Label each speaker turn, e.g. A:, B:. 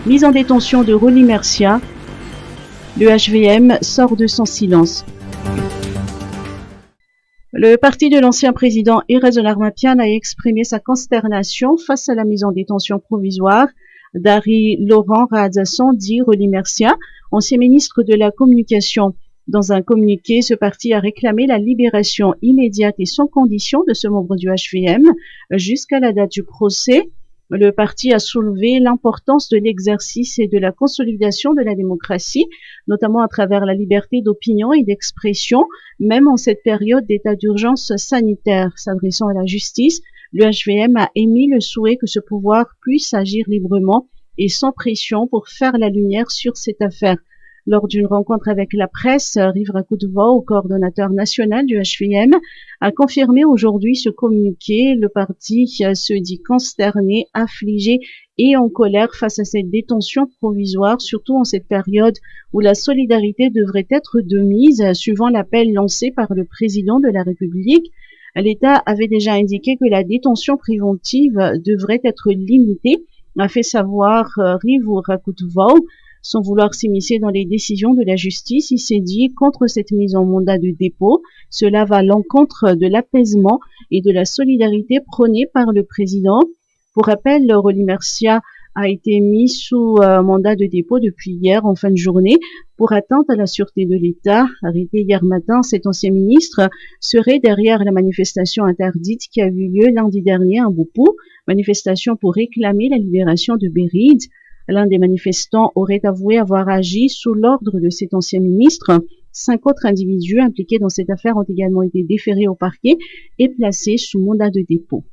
A: Mise en détention de Rolly Mercia, le HVM sort de son silence. Le parti de l'ancien président Irrezolar Mapian a exprimé sa consternation face à la mise en détention provisoire d'Harry Laurent Rahadasson, dit Rolly Mercia, ancien ministre de la Communication. Dans un communiqué, ce parti a réclamé la libération immédiate et sans condition de ce membre du HVM jusqu'à la date du procès. Le parti a soulevé l'importance de l'exercice et de la consolidation de la démocratie, notamment à travers la liberté d'opinion et d'expression, même en cette période d'état d'urgence sanitaire. S'adressant à la justice, le HVM a émis le souhait que ce pouvoir puisse agir librement et sans pression pour faire la lumière sur cette affaire. Lors d'une rencontre avec la presse, Rive Rakoudvau, coordonnateur national du HVM, a confirmé aujourd'hui ce communiqué. Le parti se dit consterné, affligé et en colère face à cette détention provisoire, surtout en cette période où la solidarité devrait être de mise, suivant l'appel lancé par le président de la République. L'État avait déjà indiqué que la détention préventive devrait être limitée, a fait savoir Rive Rakoudvau. Sans vouloir s'immiscer dans les décisions de la justice, il s'est dit contre cette mise en mandat de dépôt. Cela va à l'encontre de l'apaisement et de la solidarité prônée par le président. Pour rappel, Rolly Mercia a été mis sous mandat de dépôt depuis hier en fin de journée pour atteinte à la sûreté de l'État. Arrêté hier matin, cet ancien ministre serait derrière la manifestation interdite qui a eu lieu lundi dernier à Mboupo, manifestation pour réclamer la libération de Béride. L'un des manifestants aurait avoué avoir agi sous l'ordre de cet ancien ministre. 5 autres individus impliqués dans cette affaire ont également été déférés au parquet et placés sous mandat de dépôt.